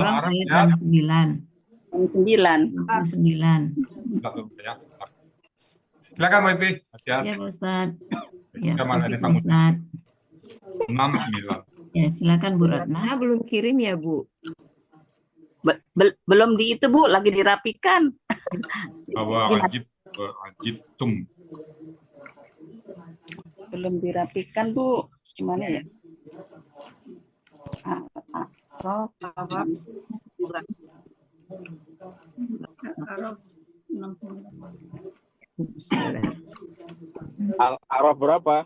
Arab ayat ya. 69. 9. 69. Ya. Silakan Bu Ipi. Ya, Ya. Pak Ustadz. Ya, Mana kasih ada Pak kamu? Ustadz. 69. Ya, silakan Bu Ratna. Belum kirim ya, Bu? Belum di itu, Bu, lagi dirapikan. Ajib tum. Belum dirapikan, Bu. Gimana ya? Al-Araf berapa?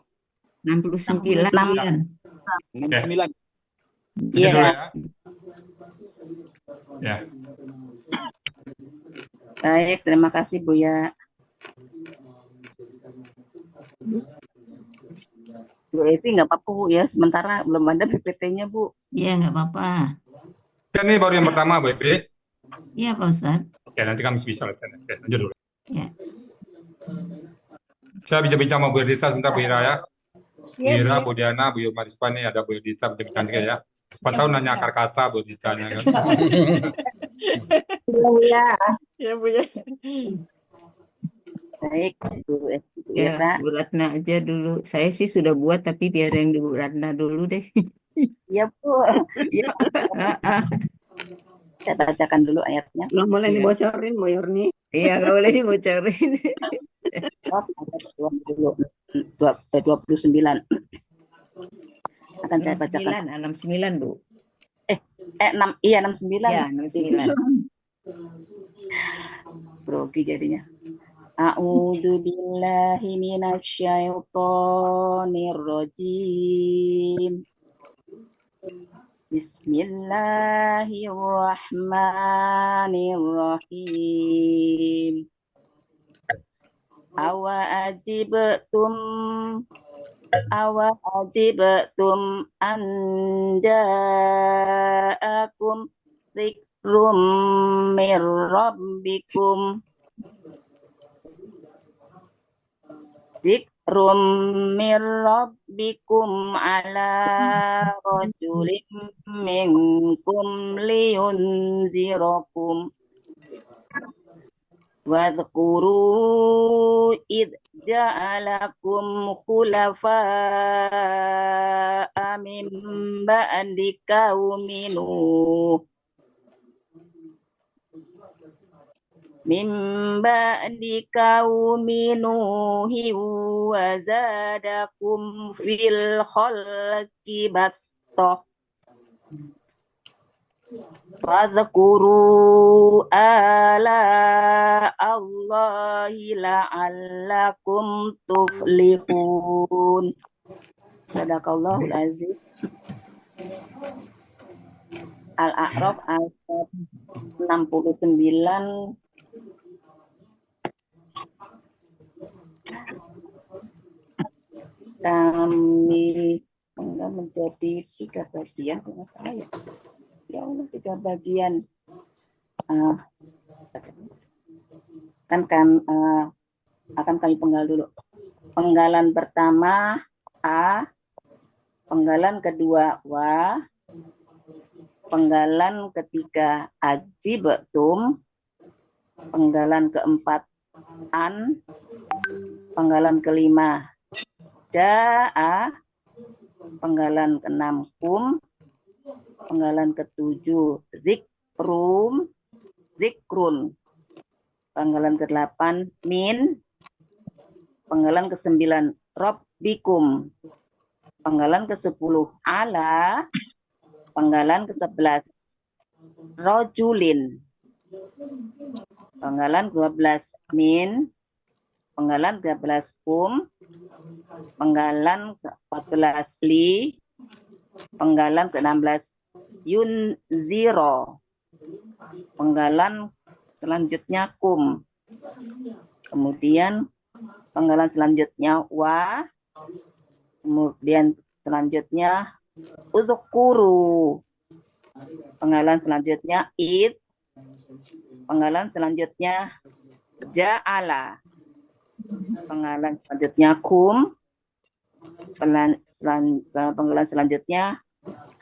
69. 69. Iya. Dulu ya. Ya. Baik, terima kasih Bu ya. Bu Evi nggak apa-apa Bu ya, sementara belum ada PPT-nya Bu. Iya, nggak apa-apa. Kan ini baru yang pertama Bu Ipi. Iya, Pak Ustadz. Oke, nanti kami bisa lihat. Oke, lanjut dulu. Ya. Saya bincang-bincang sama Bu Erdita sebentar Bu Ira ya. Bu Iya, Ira, Bu. Bu Diana, Bu Marispa nih ada Bu Erdita bincang-bincang juga ya. Siapa tahu nanya akar kata Bu Erdita kan. Iya. Ya, Bu ya. Baik, Bu Ya, Ira. Bu Ratna aja dulu. Saya sih sudah buat, tapi biar yang di Bu Ratna dulu deh. Iya, Bu. Iya. Saya bacakan dulu ayatnya. Belum boleh Iya. dibocorin, Bu Yurni. Iya, nggak boleh dibocorin. Ayat 29. Akan saya bacakan. 69, Bu. 6, iya 69. Ya, 69. Grogi jadinya. A'udzu billahi minasyaitonir rajim. Bismillahirrahmanirrahim. Awa ajibtum an ja'akum dzikrum mir rabbikum ala rajulin minkum liyunzirakum wadhkuru id ja'alakum khulafa'a min ba'di qaumi Nuh wa zadakum fil khalqi bastah fadhkuru ala Allahi la'allakum tuflihun. Sadaqallahul azim. Al-A'raf ayat 69. Kami menjadi 3 bagian, kalau salah ya. Ya Allah, 3 bagian. Akan kami penggal dulu. Penggalan pertama A, penggalan kedua Wa, penggalan ketiga Ajibtum, penggalan keempat An, penggalan kelima Ja'a, penggalan keenam Kum, penggalan ketujuh Zikrun, penggalan ke-8 Min, penggalan ke-9 Rabbikum, penggalan ke-10 Ala, penggalan ke-11 Rojulin, penggalan ke-12 Min, penggalan ke-13 Kum, penggalan ke-14 Li, penggalan ke-16 Yunziro, penggalan selanjutnya Kum, kemudian penggalan selanjutnya Wa, kemudian selanjutnya Uzkuru, penggalan selanjutnya Id, penggalan selanjutnya Ja'ala, penggalan selanjutnya Kum, penggalan selanjutnya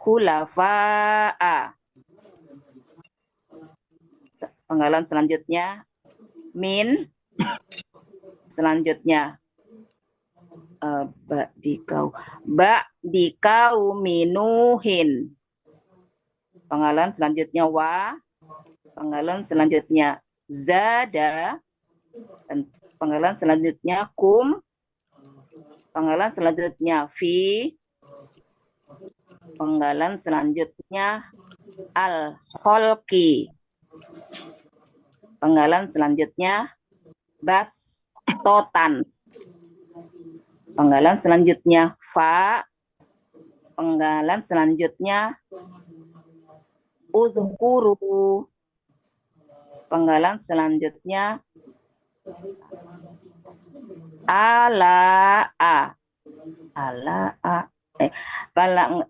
Khulafa'a, Penggalan selanjutnya min. Selanjutnya ba di kau minuhin. Penggalan selanjutnya wa. Penggalan selanjutnya zada. Dan penggalan selanjutnya kum. Penggalan selanjutnya fi. Penggalan selanjutnya al-kholqi. Penggalan selanjutnya bastotan. Penggalan selanjutnya fa. Penggalan selanjutnya uzkuru. Penggalan selanjutnya ala'a.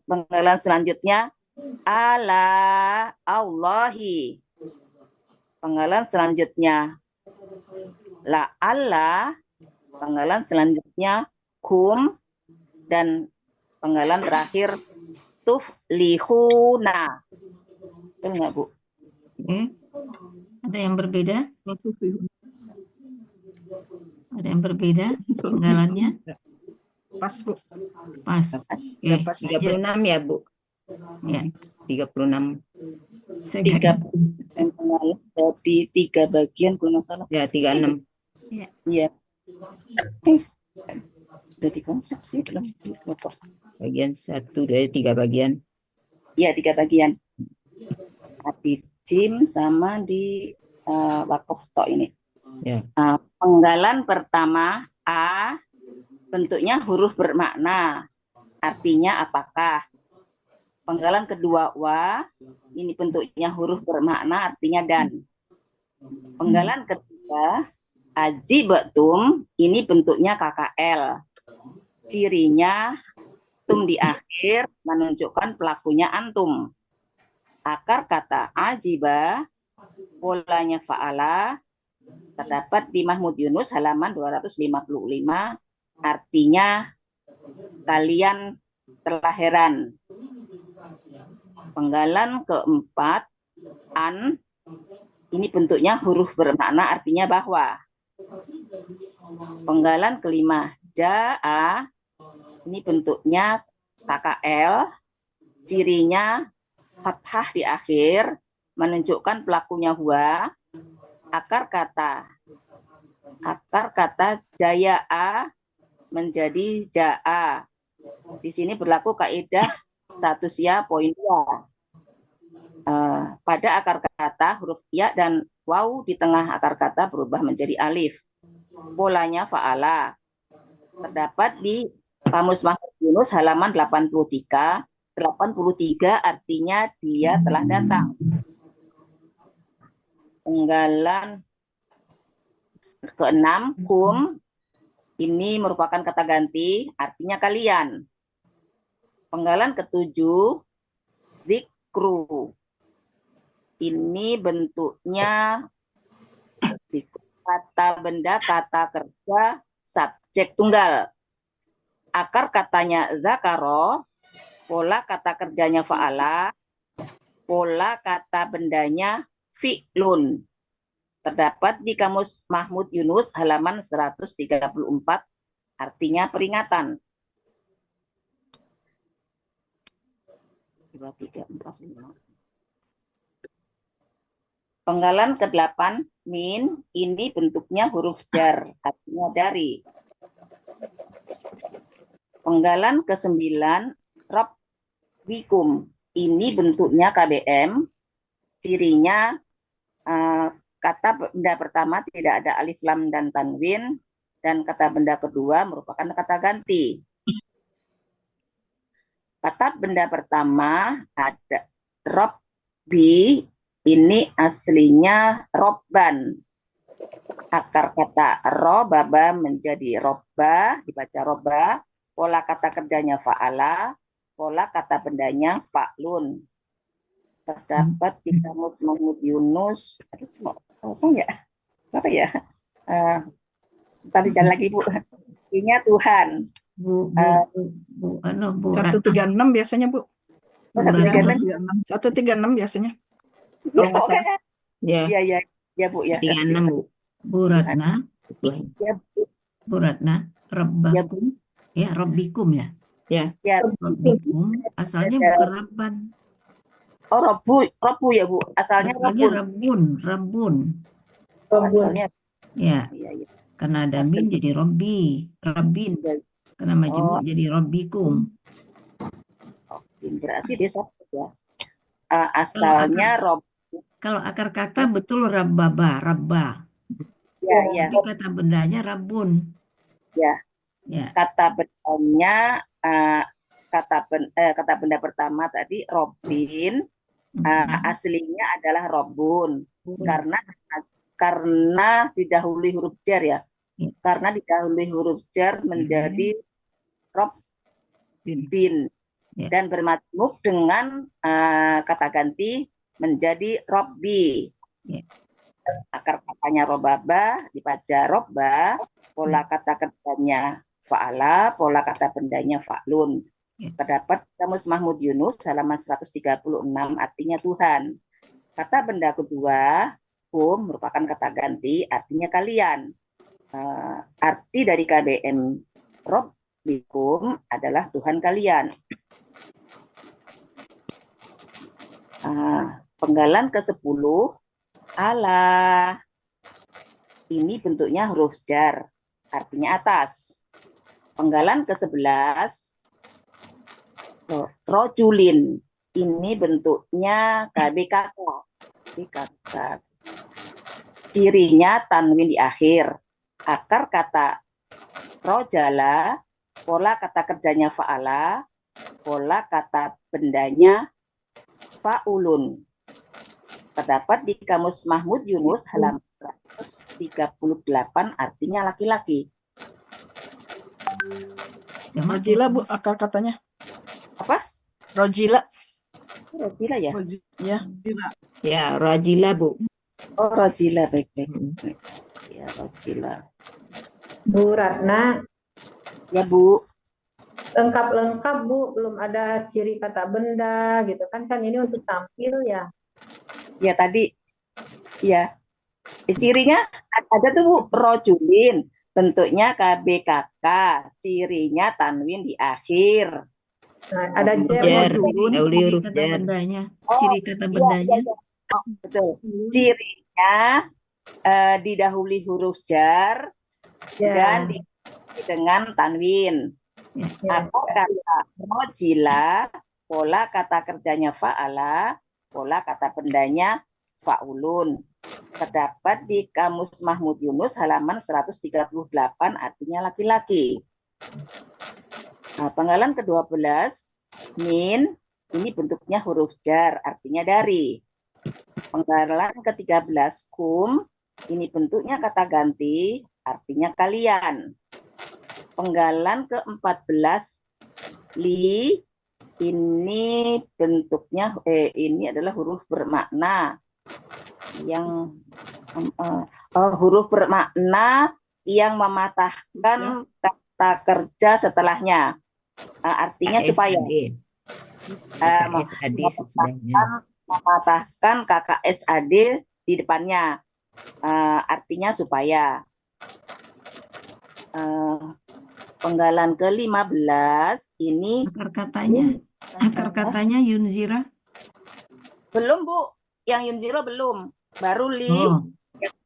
Penggalan selanjutnya ala Allahi. Penggalan selanjutnya la'alla. Penggalan selanjutnya kum. Dan penggalan terakhir tuflihuna. Betul nggak, Bu? Oke. Ada yang berbeda? Ada yang berbeda penggalannya? Pas, Bu. Pas. Ya, Oke. pas. 36 ya, Bu. Ya. 36. Saya Tiga nggak- penggalan jadi 3 bagian kalau nggak salah. Ya, 36. Iya. Udah dikonsepsi belum? Bapak? Bagian 1, 2, 3 bagian. Iya, 3 bagian. Di jim sama di wakaf tok ini. Ya. Penggalan pertama a bentuknya huruf bermakna. Artinya apakah? Penggalan kedua wa ini bentuknya huruf bermakna artinya dan. Penggalan ketiga ajibatum ini bentuknya KKL. Cirinya tum di akhir menunjukkan pelakunya antum. Akar kata ajiba polanya fa'ala terdapat di Mahmud Yunus halaman 255, artinya kalian telah heran. Penggalan keempat an ini bentuknya huruf bermakna artinya bahwa. Penggalan kelima ja'a ini bentuknya KKL, cirinya fathah di akhir menunjukkan pelakunya huwa. Akar kata jaya'a menjadi ja'a. Di sini berlaku kaidah satu sia poin 2. Pada akar kata huruf ya dan waw di tengah akar kata berubah menjadi alif. Polanya fa'ala. Terdapat di Kamus Mahmud Yunus halaman 83. 83 artinya dia telah datang. Penggalan keenam kum ini merupakan kata ganti artinya kalian. Penggalan ketujuh zikru ini bentuknya kata benda kata kerja subjek tunggal. Akar katanya zakaro, pola kata kerjanya fa'ala, pola kata bendanya fi'lun. Terdapat di Kamus Mahmud Yunus halaman 134, artinya peringatan. 2, 3, 4, 5. Penggalan ke-8 min ini bentuknya huruf jar, artinya dari. Penggalan ke-9 rabbikum ini bentuknya KBM, cirinya kata benda pertama tidak ada alif lam dan tanwin, dan kata benda kedua merupakan kata ganti. Kata benda pertama ada robbi, ini aslinya robban. Akar kata robaba menjadi robba, dibaca robba. Pola kata kerjanya fa'ala, pola kata bendanya fa'lun. Terdapat di Kamus Mahmud Yunus. Kosong ya? Apa ya? Tadi jalan lagi, Bu. Artinya Tuhan. Bu, Bu Ratna. 136 biasanya, Bu. 136. 136 biasanya. Ya, Kalau nggak salah. pokoknya. Ya. Iya, iya. Ya Bu ya. 36 Bu. Bu Ratna, Ya Bu. Bu Ratna, Rabbakum, ya Rabbikum ya. Ya, Ya. Rabbikum asalnya bukan Rabban, Oh Robu ya Bu. Asalnya asalnya Robun. Rabbun. Asalnya Ya, iya iya. karena ada min jadi Robbi, Rabbin. Ya. Karena majemuk jadi Rabbikum. Berarti dia satu ya. Asalnya Rob. Kalau akar kata betul Rabbaba, Rabba. Ya ya Tapi kata bendanya Rabbun. ya. Ya, Kata bendanya kata benda pertama tadi Robin. Aslinya adalah Robun karena didahului huruf jar ya. Ya. Karena didahului huruf jar menjadi Robin Ya. dan bermajmuk dengan kata ganti menjadi Robbi. Ya. Akar katanya Robaba dibaca Robba, pola kata kerjanya fa'ala, pola kata bendanya fa'lun. Ya. Terdapat Kamus Mahmud Yunus halaman 136 artinya Tuhan. Kata benda kedua, kum merupakan kata ganti artinya kalian. Arti dari KBM Rabbikum adalah Tuhan kalian. Penggalan ke-10 Allah. Ini bentuknya huruf jar, artinya atas. Penggalan ke-11 rojulin. Ini bentuknya KBKK. Cirinya tanwin di akhir. Akar kata rojala, pola kata kerjanya fa'ala, pola kata bendanya fa'ulun. Terdapat di Kamus Mahmud Yunus halaman 138 artinya laki-laki. Rojila Bu akar katanya. Apa? Rojila. Rojila ya? Ya. ya Rajila Bu. Oh rojila, baik-baik. Ya rojila. Bu Ratna, Ya Bu. lengkap-lengkap Bu, belum ada ciri kata benda gitu kan ini untuk tampil ya. Ya tadi. Ya. Cirinya ada tuh Bu, rojulin. Bentuknya KBKK, cirinya tanwin di akhir. Nah, ada Jar, dulu. dahului huruf kata jar. bendanya, Oh, ciri kata bendanya. Iya. Oh, betul. Cirinya didahului huruf jar dan dengan tanwin. Ya. Apa kata rojila, pola kata kerjanya fa'ala, pola kata bendanya fa'ulun. Terdapat di Kamus Mahmud Yunus halaman 138 artinya laki-laki. Penggalan ke-12 min, ini bentuknya huruf jar artinya dari. Penggalan ke-13 kum, ini bentuknya kata ganti artinya kalian. Penggalan ke-14 li, ini bentuknya ini adalah huruf bermakna yang huruf bermakna yang mematahkan kata kerja setelahnya. Artinya supaya KKSAD sesudahnya. mematahkan KKSAD di depannya. Artinya supaya. Penggalan ke-15 ini akar katanya yunzira. Belum Bu, yang yunziro belum. Baru li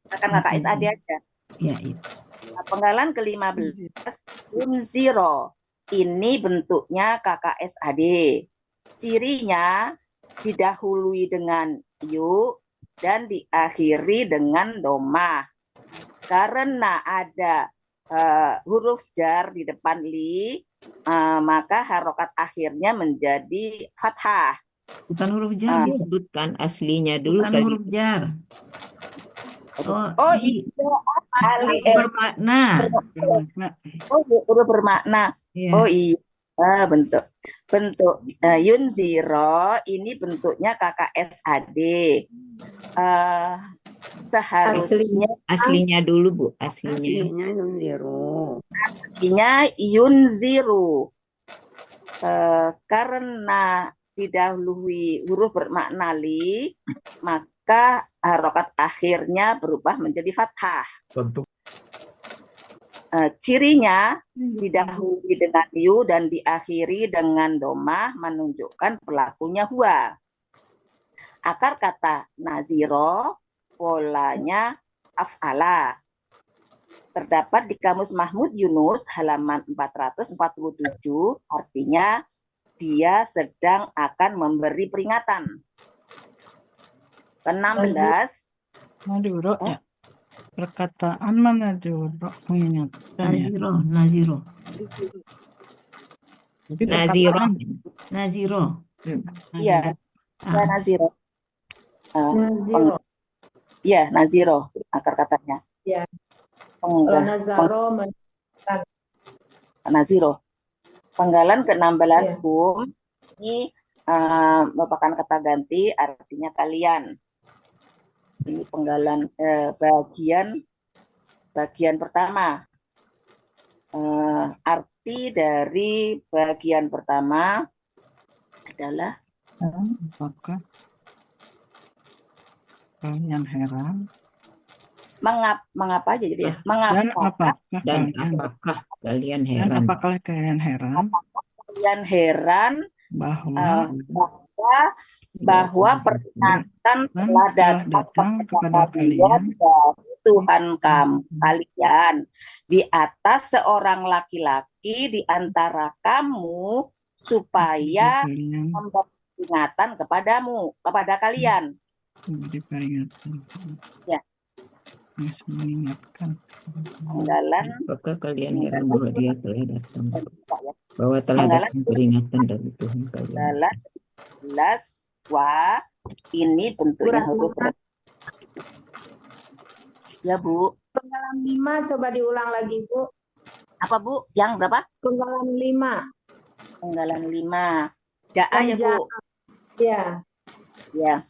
akan KKSAD aja. Ya, ya. Penggalan ke-15 yunziro. Ini bentuknya KKSAD. Cirinya didahului dengan yu dan diakhiri dengan domah. Karena ada huruf jar di depan li, maka harokat akhirnya menjadi fathah. Bukan huruf jar, disebutkan aslinya dulu bukan kali. huruf jar. Iya. Bermakna. Oh, huruf bermakna. Ya. Oh iya, bentuk yunziro ini bentuknya KKSAD. Seharusnya aslinya dulu Bu, aslinya yunziru. Karena didahului huruf bermakna li, maka maka harokat akhirnya berubah menjadi fathah. Tentu. Cirinya didahului dengan yu dan diakhiri dengan domah menunjukkan pelakunya huwa. Akar kata naziro polanya af'ala. Terdapat di Kamus Mahmud Yunus halaman 447, artinya dia sedang akan memberi peringatan. Ke-16, Maduro ya. Perkataan mana dulu mengingatkan ya. Naziro. Tapi Naziro. perkataan Naziro. iya, Ah, naziro. Naziro. Iya, naziro akar katanya. Ya. Kalau Penggah- nazaro naziro. Penggalan ke-16 Iya. hum ini merupakan kata ganti artinya kalian. Ini penggalan bagian pertama. Arti dari bagian pertama adalah apakah kalian heran? mengapa aja jadi ya? Dan Mengapa apakah kalian dan heran? apakah kalian heran kalian heran bahwa bahwa peringatan telah datang kepada kalian dari Tuhan kalian di atas seorang laki-laki di antara kamu supaya kalian memberi peringatan kepada kalian. memberi peringatan. Ya. Masih mengingatkan. Penggalan Apakah kalian heran bahwa dia telah datang? Bahwa telah datang peringatan dari Tuhan kalian. penggalan 11 wa ini bentuknya huruf ya Bu. Penggalan 5 coba diulang lagi Bu. Apa Bu? Yang berapa? Penggalan 5. Penggalan 5. Ja'a ya Bu. Ya. Ya.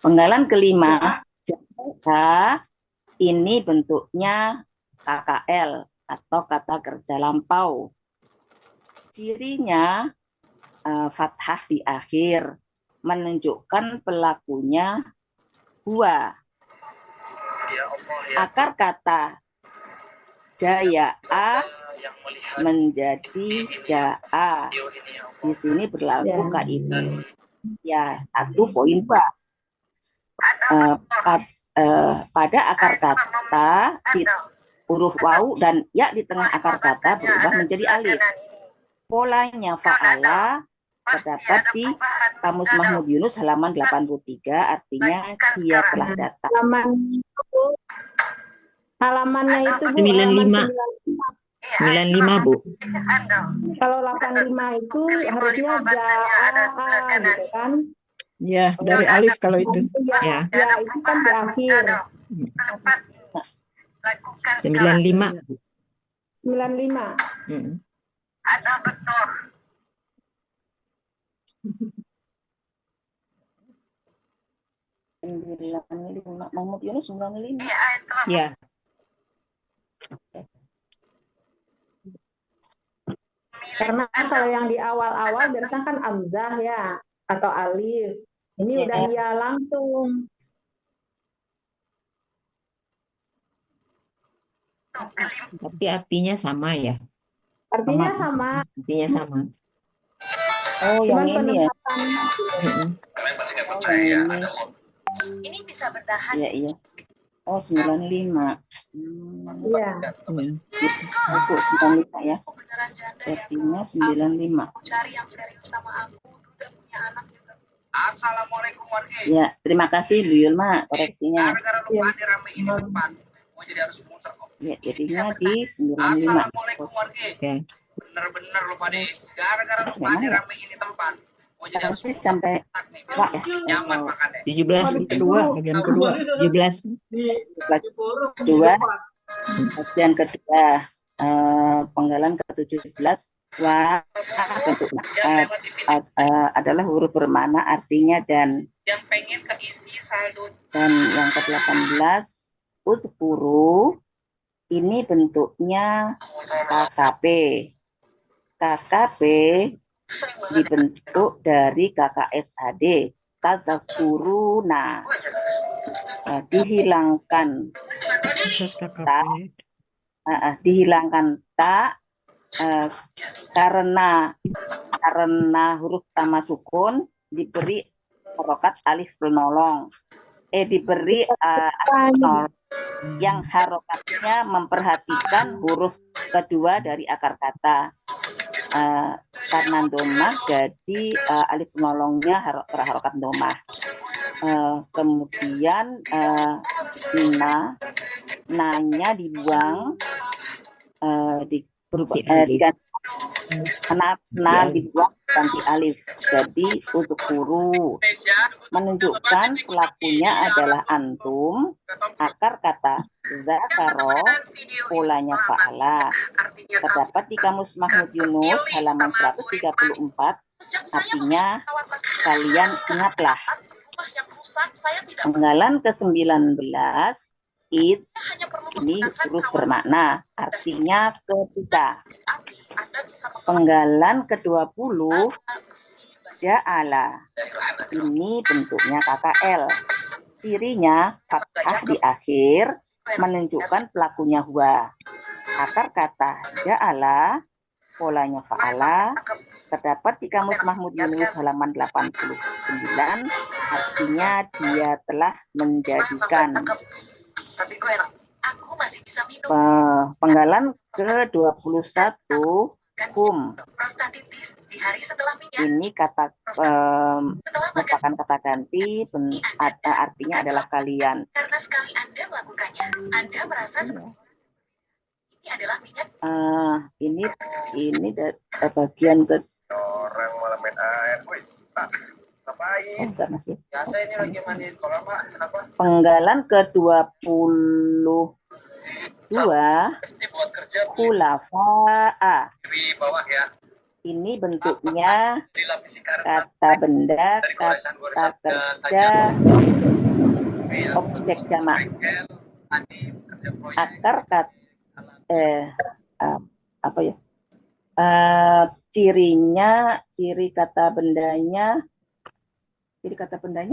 Penggalan kelima, ja'a ini bentuknya KKL atau kata kerja lampau. Cirinya fathah di akhir menunjukkan pelakunya huwa. Akar kata jaya'a menjadi ja'a. Di sini berlaku kaidah ya 1.2. Pada akar kata huruf wawu dan ya di tengah akar kata berubah menjadi alif. Polanya fa'ala terdapat di Kamus Mahmud Yunus halaman 83, artinya dia telah datang. Halamannya itu Bu 95. halaman 95 Bu. Kalau 85 itu harusnya ja'a gitu kan. Ya, dari alif kalau itu. Ya. Ya, itu kan di akhir. 95. 95. Mm. Mahmud Yunus 95. Ya. Karena kalau yang di awal-awal biasanya kan amzah ya atau alif. Ini udah ya langsung. Tapi artinya sama ya. Artinya sama. Artinya sama. Oh, yang ini ya. Kalian pasti nggak percaya ya, ada Ini bisa bertahan. Iya, iya. Oh, 95. Iya. Aku 95 ya. Aku beneran janda ya. Artinya 95. Aku cari yang serius sama aku. Udah punya anak juga. Assalamualaikum warga. Ya, terima kasih Bu Yulma koreksinya. Gara-gara lupa diramein di depan. Mau jadi harus muter kok. Ya, jadinya di 95. Assalamualaikum warga. Oke. Bener-bener lupa deh. Gara-gara lupa diramein di tempat. Mau jadi harus Tapi sampai muter nih. Pak ya. Nyaman makannya. 17. Kedua, bagian kedua. 17. Kedua, bagian kedua, penggalan ke-17 wa bentuknya adalah huruf bermakna artinya dan. Yang pengen keisi saldo. Dan yang ke-18 udhkuru ini bentuknya KKP. KKP dibentuk dari KKSHD, tadzakuruna. Dihilangkan Atas KKP. dihilangkan ta karena huruf tama sukun diberi harokat alif penolong. Diberi alif penolong yang harokatnya memperhatikan huruf kedua dari akar kata. Karena domah, jadi alif penolongnya berharokat domah. Kemudian nanya dibuang, diganti dibuang ganti alif. Jadi untuk guru menunjukkan pelakunya adalah antum, akar kata zakaro, polanya fa'ala. Terdapat di Kamus Mahmud Yunus halaman 134, artinya kalian ingatlah. Penggalan ke-19, id ini huruf bermakna, artinya ketika. Penggalan ke-20, ja'ala, ini bentuknya KKL. Cirinya fathah di akhir menunjukkan pelakunya huwa. Akar kata ja'ala, polanya fa'ala, terdapat di Kamus Mahmud Yunus halaman 89, artinya dia telah menjadikan. Penggalan ke-21, hum. Ini kata merupakan kata ganti, artinya adalah kalian. Karena sekali Anda melakukannya, Anda merasa ini adalah minyak. Ini bagian ke Orang malah main air. Woi, Pak, ngapain? enggak masih. Biasa ini lagi mandiin kolam, Pak. Kenapa? Penggalan ke-22, Ini buat kerja khulafa'a. di bawah ya. Ini bentuknya Dilapisi karet kata benda, dari kata goresan-goresan kerja, objek jamak. bengkel, tadi kerja proyek. Akar kata apa ya? Ciri kata bendanya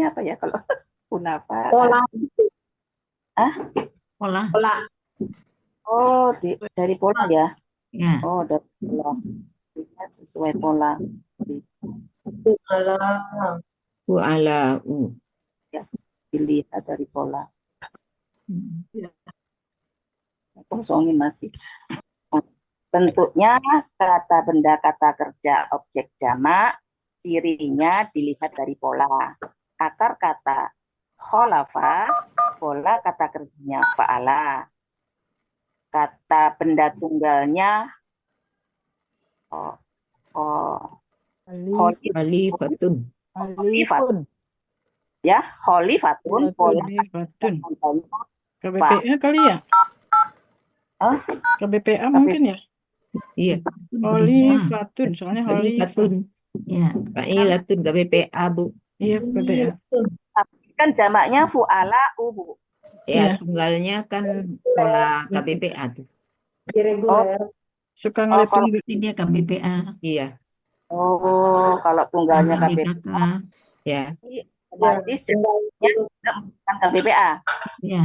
apa ya kalau kunafa? Pola. Pola. Pola. Oh, dari pola ya? Ya. Oh, dari pola. Sesuai pola. Wa'ala. Dilihat dari pola. Kosongin masih. Bentuknya kata benda, kata kerja, objek jamak. Cirinya dilihat dari pola. Akar kata kholafa, pola kata kerjanya fa'ala. Kata benda tunggalnya Khalifatun. Alifun. ya, kholifatun, pola Khalifatun. tunggalnya KBPA kali ya? Hah? KBPA mungkin ya? Iya. Khalifatun, soalnya Khalifatun. Ya. Fa'ilatun KBPA, Bu. Iya, KBPA. kan jamaknya fu'ala ubu. Ya, Iya. tunggalnya kan pola KBPA tuh. Irregular. Suka ngeliat kalau- tunggal. Ini dia KBPA. Iya, Oh, kalau tunggalnya KBPA KBKK. ya. otomatis jamaknya bukan KBPA. Ya.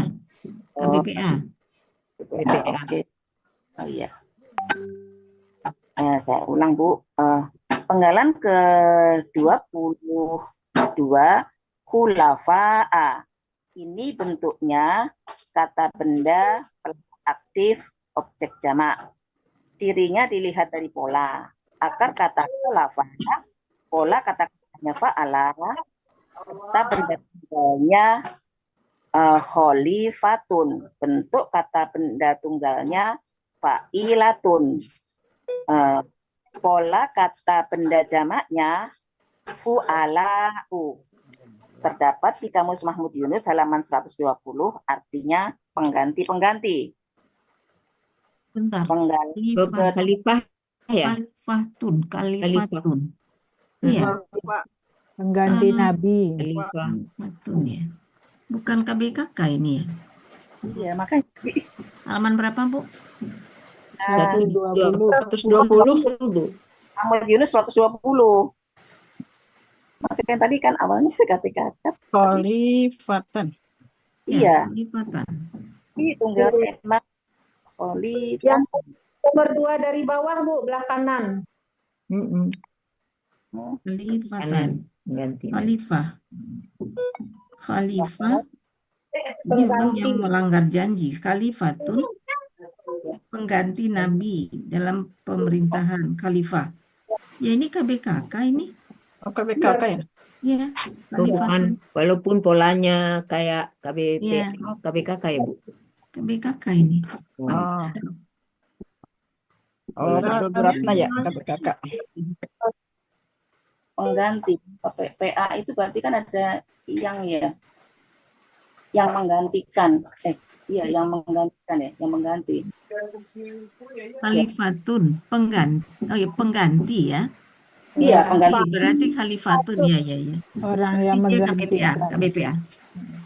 Oh, KBPA. KBPA. Oke. Oh iya. Saya ulang, Bu. Penggalan ke-22, khulafa'a. Ini bentuknya kata benda aktif objek jamak. Cirinya dilihat dari pola. Akar kata khulafa'a, pola kata katanya fa'ala, kata benda tunggalnya kholifatun. Bentuk kata benda tunggalnya fa'ilatun. Pola kata benda jamaknya fu'ala'u. Terdapat di Kamus Mahmud Yunus halaman 120, artinya pengganti-pengganti. Sebentar. Pengganti Khalifah ya. Kalifatun. Iya. Pengganti Ah. Nabi. Khalifah. Kalifatun ya. Bukan KBKK ini ya. Iya, makanya Halaman berapa, Bu? 120. 120, Bu. Mahmud Yunus 120. Makanya tadi kan awalnya KPKK. Khalifatan. Iya, Khalifatan. ini tunggal emang khalifah. Yang nomor 2 dari bawah, Bu, belah kanan. Mm-mm. Khalifatan. Kanan ganti. Khalifah. Khalifah. Ini orang yang melanggar janji. Khalifatun, pengganti Nabi dalam pemerintahan khalifah. Ya ini KBKK ini. Oh, KBKK ya? Ya, Oh, bukan. Khalifatun. Walaupun polanya kayak KBP, Iya. KBKK ya, Bu? KBKK ini. Oh. Oh, beratnya ya KBKK. Pengganti PA itu berarti kan ada yang yang menggantikan. Yang menggantikan ya, yang mengganti. Khalifatun, pengganti. Oh ya, pengganti ya. Iya, Orang pengganti. Berarti khalifatun ya. orang yang Iya, menggantikan. KBPA.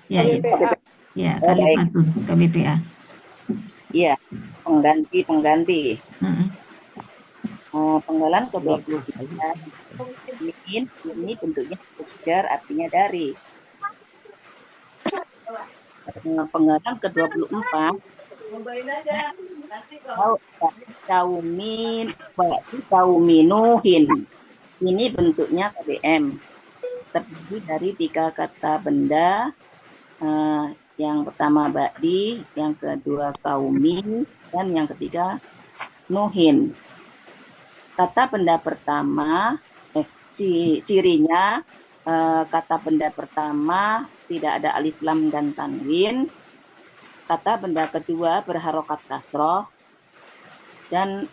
Ya, ya. KBPA. Ya, Oh, baik. khalifatun, KBPA. Iya, pengganti. Heeh. Penggalan ke-23 ini bentuknya ujar, artinya dari. Penggalan ke-24 kauminuhin. Ini bentuknya KBM. Terdiri dari 3 kata benda. Yang pertama ba'di, yang kedua kaumi, dan yang ketiga nuhin. Kata benda pertama, cirinya kata benda pertama tidak ada alif lam dan tanwin. Kata benda kedua berharokat kasroh, dan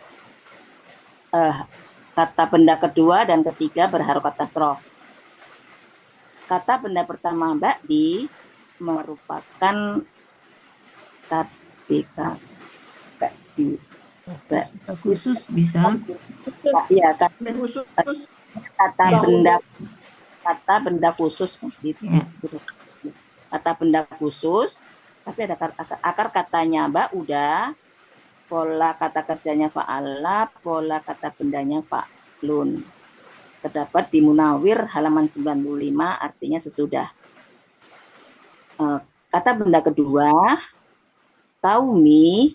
kata benda kedua dan ketiga berharokat kasroh. Kata benda pertama ba'di merupakan kata Khusus bisa. ya, kata benda khusus gitu. Ya. Kata benda khusus, tapi ada akar katanya udah, pola kata kerjanya fa'ala, pola kata bendanya fa'lun. Terdapat di Munawir halaman 95, artinya sesudah. Kata benda kedua, kaumi,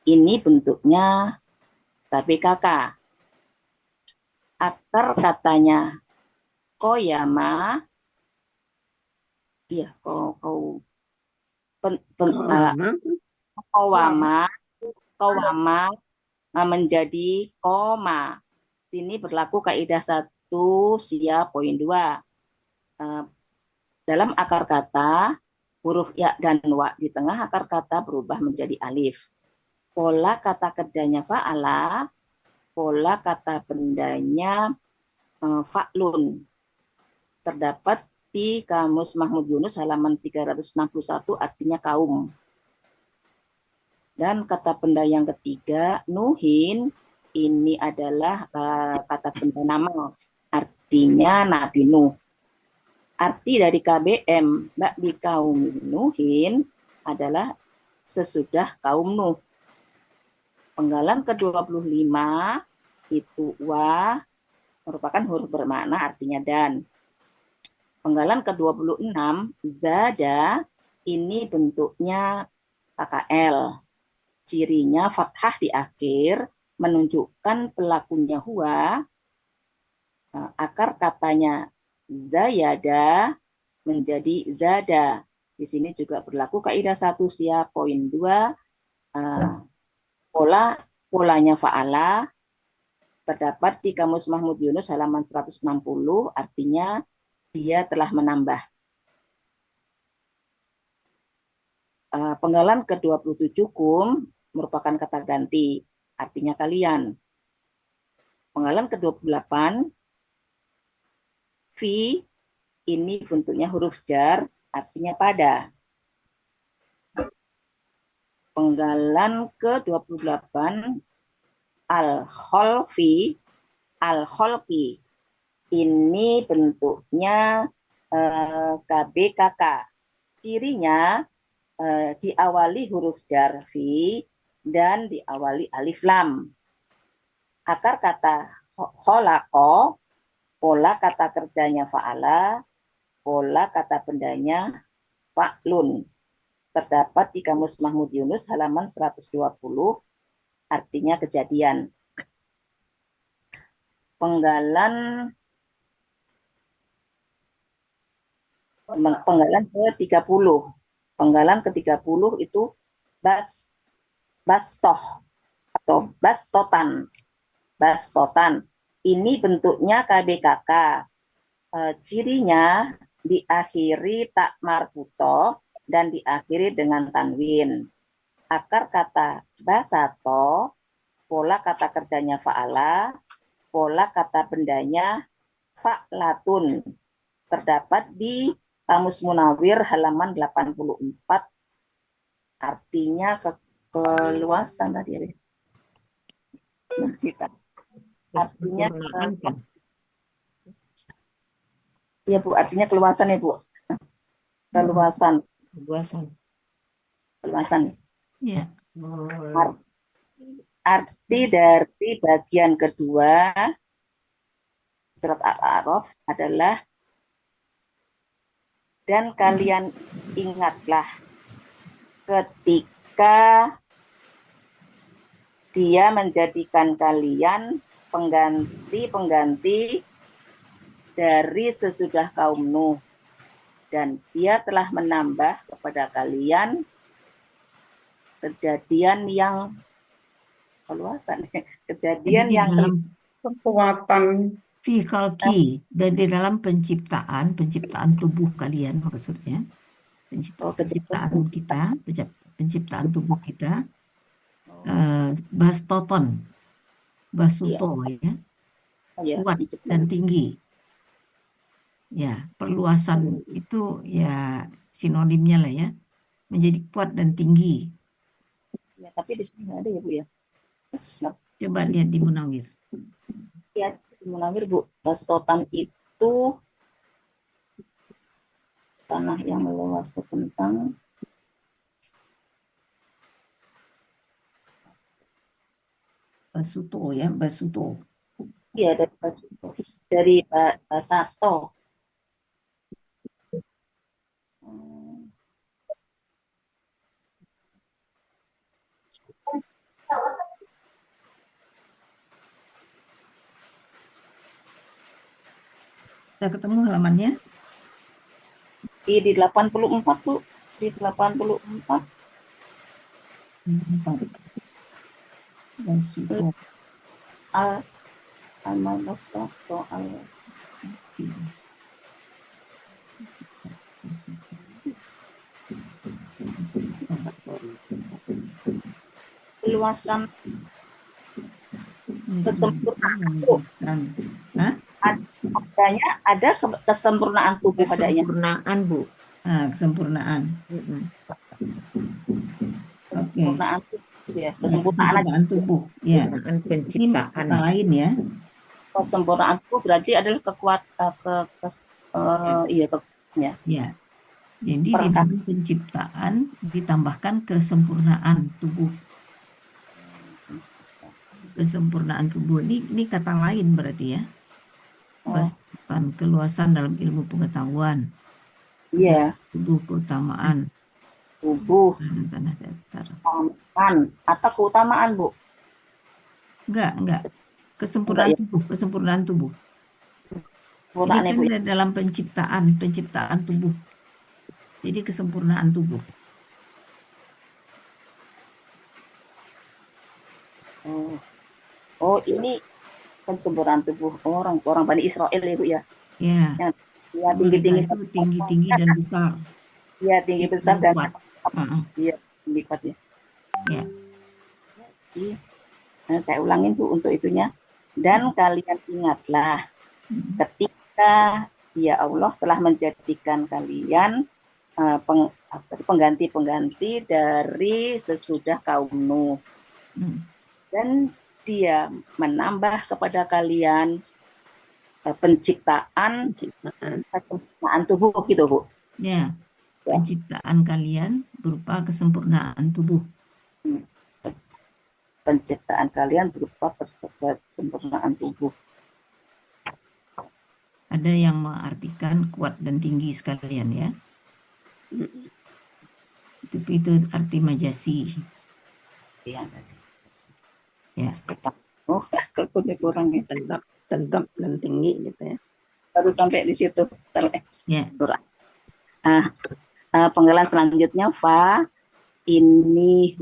ini bentuknya KBKK. Akar katanya koyama, iya, kowama menjadi koma. Sini berlaku kaidah 1 sia poin 2. Dalam akar kata, huruf ya dan wa di tengah akar kata berubah menjadi alif. Pola kata kerjanya fa'ala, pola kata bendanya fa'lun. Terdapat di Kamus Mahmud Yunus halaman 361, artinya kaum. Dan kata benda yang ketiga, nuhin, ini adalah kata benda nama, artinya Nabi Nuh. Arti dari KBM, ba'di kaum nuhin, adalah sesudah kaum Nuh. Penggalan ke-25 itu wa merupakan huruf bermakna artinya dan. Penggalan ke-26 zada ini bentuknya KKL. Cirinya fathah di akhir menunjukkan pelakunya huwa. Akar katanya zayada menjadi zada. Di sini juga berlaku kaidah 1 sia poin 2. Polanya fa'ala terdapat di Kamus Mahmud Yunus halaman 160, artinya dia telah menambah. Penggalan ke-27 kum merupakan kata ganti, artinya kalian. Penggalan ke-28 fi ini bentuknya huruf jar, artinya pada. Penggalan ke-28 al-kholfi, al-kholqi. Ini bentuknya KBKK. Cirinya diawali huruf jar fi dan diawali alif lam. Akar kata kholaqo pola kata kerjanya fa'ala, pola kata bendanya fa'lun. Terdapat di Kamus Mahmud Yunus halaman 120, artinya kejadian. Penggalan ke-30. Penggalan ke-30 itu bastoh atau bastotan. Bastotan. Ini bentuknya KBKK. Cirinya diakhiri tak marbuto dan diakhiri dengan tanwin. Akar kata basato, pola kata kerjanya fa'ala, pola kata bendanya fa'latun. Terdapat di Kamus Munawir halaman 84, artinya keluasan tadi ya. Artinya Kesempurnaan kan? ya Bu, artinya keluasan ya Bu. Keluasan. Keluasan. Ya. Arti dari bagian kedua surat Al-A'raf adalah, dan kalian ingatlah ketika Dia menjadikan kalian pengganti-pengganti dari sesudah kaum Nuh, dan Dia telah menambah kepada kalian kejadian yang keluasan, kejadian Jadi yang dalam Kekuatan. fi khalqi, dan di dalam penciptaan tubuh kalian, maksudnya penciptaan kita, penciptaan tubuh kita, bastoton, basuto ya, kuat dan tinggi. Ya, perluasan itu ya sinonimnya lah ya, menjadi kuat dan tinggi. Ya, tapi di sini nggak ada ya Bu ya. Coba lihat di Munawir. Ya, di Munawir Bu, bastotan itu tanah yang meluas tentang Basuto ya, basuto. iya dari Basuto, dari Basato. Sudah ketemu halamannya? Di 84 Bu, di 84. Basuto. Al-Mustafa luasan adanya, ada kesempurnaan tubuh adanya. Kesempurnaan Bu. Kesempurnaan. Oke. Kesempurnaan tubuh ya, Kesempurnaan tubuh. Ya. Kesempurnaan Ini penciptaan. kata lain ya. Kesempurnaan tubuh berarti adalah kekuatannya. Ya. Jadi di dalam penciptaan ditambahkan kesempurnaan tubuh. Kesempurnaan tubuh ini kata lain berarti ya. Bastatan, keluasan dalam ilmu pengetahuan. Iya. Tubuh, keutamaan. Tubuh. Tanah datar. Atau keutamaan Bu? Enggak. Kesempurnaan tubuh, kesempurnaan tubuh. Ini kan dalam penciptaan tubuh. Jadi kesempurnaan tubuh. Oh, ini kesempurnaan tubuh orang Bani Israel ya Bu ya? Ya. Yang tinggi dan besar. Iya, tinggi besar dan kuat. Iya, tinggi kuat ya. Ya. Nah, saya ulangin Bu untuk itunya. Dan kalian ingatlah ketika Dia Allah telah menjadikan kalian pengganti-pengganti dari sesudah kaum Nuh. Dan Dia menambah kepada kalian penciptaan tubuh gitu Bu. Ya. Penciptaan kalian berupa kesempurnaan tubuh. Penciptaan kalian berupa kesempurnaan tubuh. Ada yang mengartikan kuat dan tinggi sekalian ya. Mm, Itu arti majasi Iya, ya. oh, kekunci kurang ya. Tegap dan tinggi gitu ya. Baru sampai di situ. Ya. Kurang. Penggalan selanjutnya fa. Ini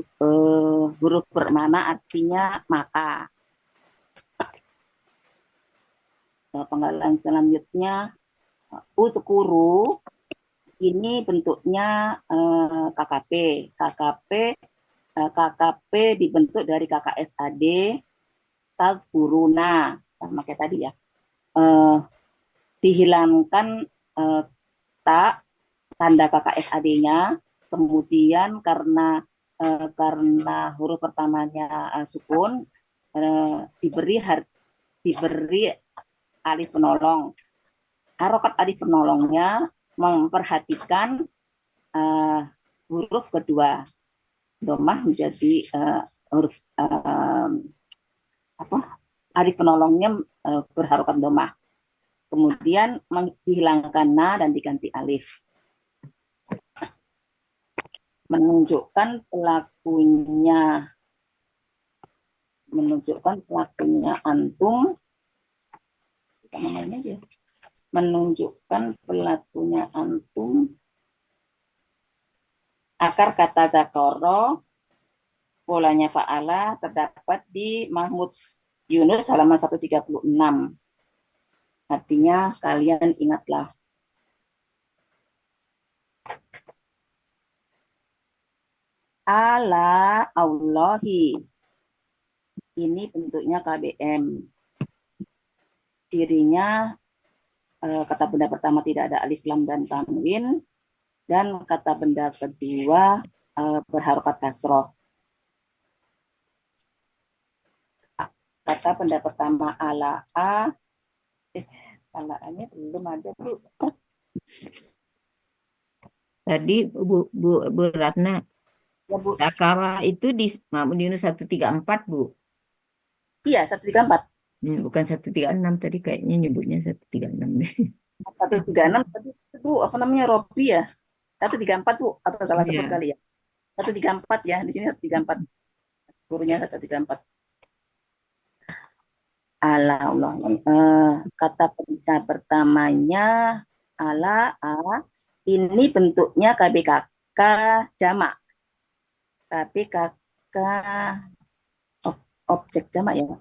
huruf bermana artinya maka. Penggalan selanjutnya utukuru. Ini bentuknya KKP. KKP dibentuk dari KKSAD tazkuruna, sama kayak tadi ya. Dihilangkan tak tanda KKSAD-nya, kemudian karena huruf pertamanya sukun, diberi alif penolong. Harokat alif penolongnya memperhatikan huruf kedua. Domah menjadi huruf alif penolongnya berharokat domah. Kemudian menghilangkan na dan diganti alif. Menunjukkan pelakunya antum. Kita namanya aja. Menunjukkan pelakunya antum. Akar kata zakoro, polanya fa'ala terdapat di Mahmud Yunus halaman 136. Artinya kalian ingatlah. Ala Allahi. Ini bentuknya KBM. Cirinya kata benda pertama tidak ada alif lam dan tanwin, dan kata benda kedua berharokat kasroh. Kata benda pertama ala a. Ala-nya belum ada, Bu. Tadi Bu Ratna, Ya, Bu. Dakara itu di Mahmud Yunus 134, Bu. Iya, 134. Bukan 136 tadi, kayaknya nyebutnya 136 deh. 136 tadi Bu, apa namanya, Robi ya? 134, Bu, atau salah sebut Iya. kali ya? 134 ya, di sini 134. Gurunya 134. Ala Allah. Kata benda pertamanya ala a. Ini bentuknya KBKK jamak. KBKK objek jamak ya.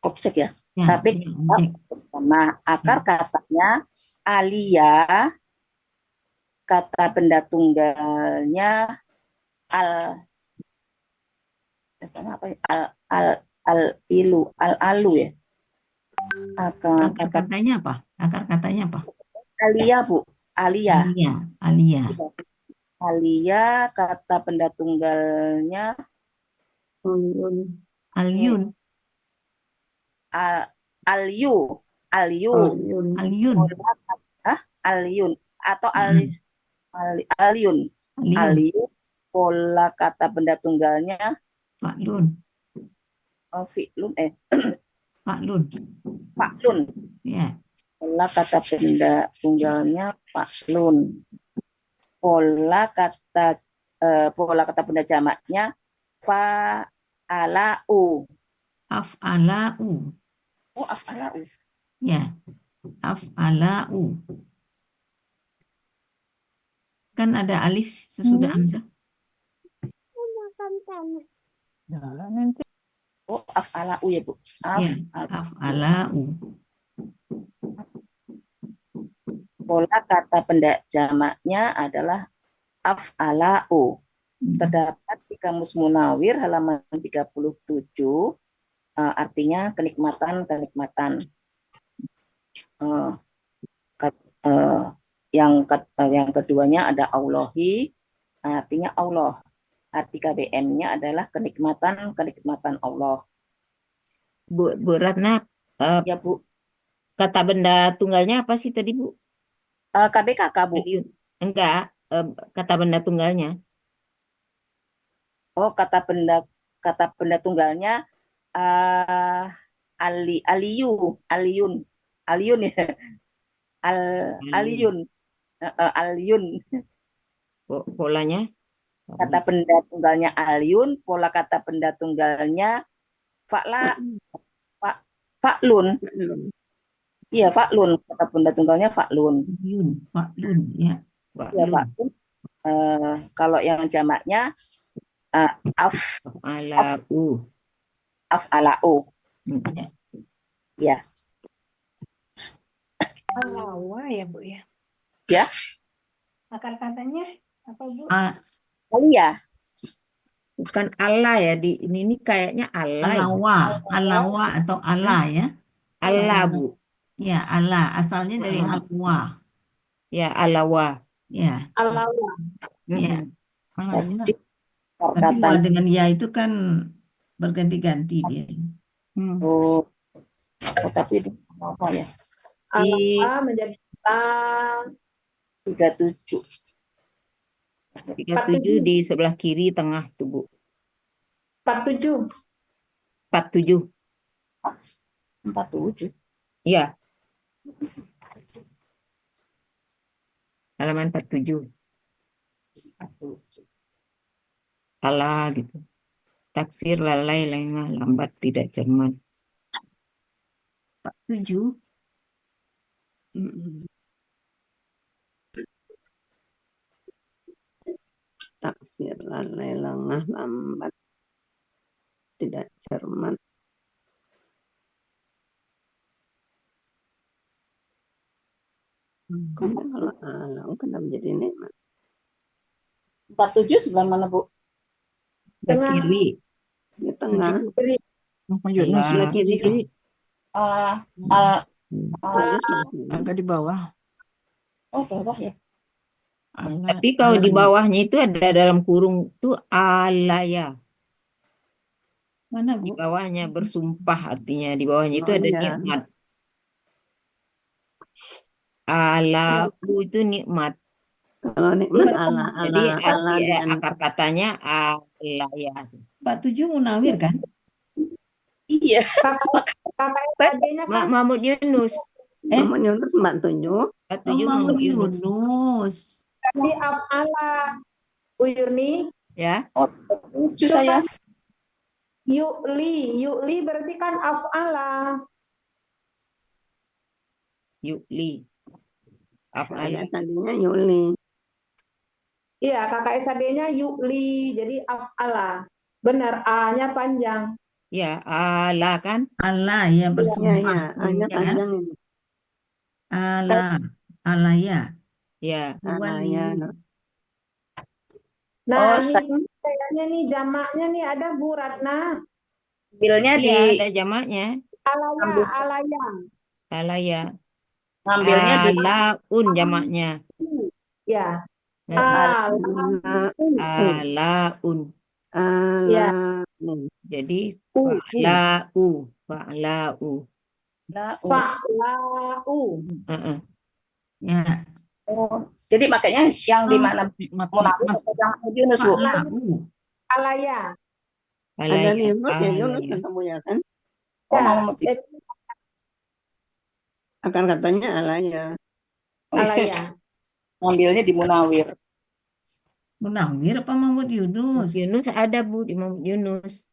Objek ya. Ya, KBKK ya, objek. pertama. Akar katanya alia. Kata benda tunggalnya al-alu ya. Akar katanya apa? Akar katanya apa? Alia, Bu. Alia. Alia. Alia, kata benda tunggalnya Alyun. alyu. Alyun atau alyun. Pola kata benda tunggalnya Faklun. fi'lun Faklun. Ya. Pola kata benda tunggalnya faklun. Pola kata benda jamaknya fa'alau. Af'alau. Oh, af'alau. Ya. Af'alau. Kan ada alif sesudah hamzah. Oh, af'alau ya, Bu. Ya, af'alau. Pola kata benda jamaknya adalah af'alau. Terdapat di Kamus Munawir halaman 37, artinya kenikmatan. Yang keduanya ada Allahi, artinya Allah. Arti KBM-nya adalah kenikmatan Allah. Bu Ratna, Ya, Bu. kata benda tunggalnya apa sih tadi, Bu? KBKK, Bu. Enggak, kata benda tunggalnya. Oh, kata benda tunggalnya aliyun ya. Aliyun. Aliyun. Polanya Kata benda tunggalnya aliyun, pola kata benda tunggalnya fa'lun. Iya, fa'lun. Kata benda tunggalnya fa'lun. Faklun, ya. Iya, fa'lun. Kalau yang jamaknya alau. af'alau. Ya. Alawa ya Bu ya. Ya. Akar katanya apa Bu? Alia. Bukan Allah ya, ini kayaknya Allah ya. Alawa atau Allah ya. Allah, Bu. Ya, Allah. Asalnya dari alwa. Ya, alawa. Ya, Alawa. ya. Tapi Perkataan. kalau dengan ya itu kan berganti-ganti dia. Oh, tapi itu apa ya? Di Alawa menjadi 37. 37 di sebelah kiri tengah tuh, Bu. 47. 47. 47. Iya. Halaman 47. Allah gitu. Taksir lalai lengah lambat tidak cermat. 47. Taksir lalai lengah lambat tidak cermat. Kalau alau kenapa jadi nikmat? 47 sebelah mana, Bu? Sebelah kiri. Di tengah. Sebelah kiri. Agak di bawah. Oh, bawah ya. Tapi kalau di bawahnya itu ada dalam kurung itu alaya. Mana, Di Bu? bawahnya bersumpah artinya di bawahnya itu ada nikmat. Alau itu nikmat. Kalau nikmat Allah. Jadi arti akar katanya alaya. 47 munawir kan? Iya. Kakak SAD-nya kan Mahmud Yunus. Mahmud Yunus 47. 47 Mahmud Mahmud Yunus. Yunus. di af'ala. Bu Yurni. Ya. Lucu saya. Yu'li berarti kan af'ala. Yu'li. Af'ala. Tadinya Yuli. Iya, kakak SAD-nya yu'li, jadi af'ala. Benar, A-nya panjang. Ya, Allah kan? Allah ya bersumpah. Ya, A-nya Ya kan? panjang ini. Allah. Allah ya. Ya. Wali. Nah, ini kayaknya nih jamaknya nih ada Bu Ratna. Ambilnya di ada jamaknya. Alaya. Alaya. Ngambilnya di alaun jamaknya. Ya. Alaun. Ya. Jadi fa'lau. Fa'lau. Fa'lau. Ya. Oh, jadi makanya yang di mana munawir atau yang Yunus, Bu? Alaya. Ada Yunus ya, Yunus kan kamu ya kan? Ya. Akan katanya alaya. Alaya. Ngambilnya di munawir. Munawir apa Mahmud Yunus? Yunus ada Bu di Mahmud Yunus.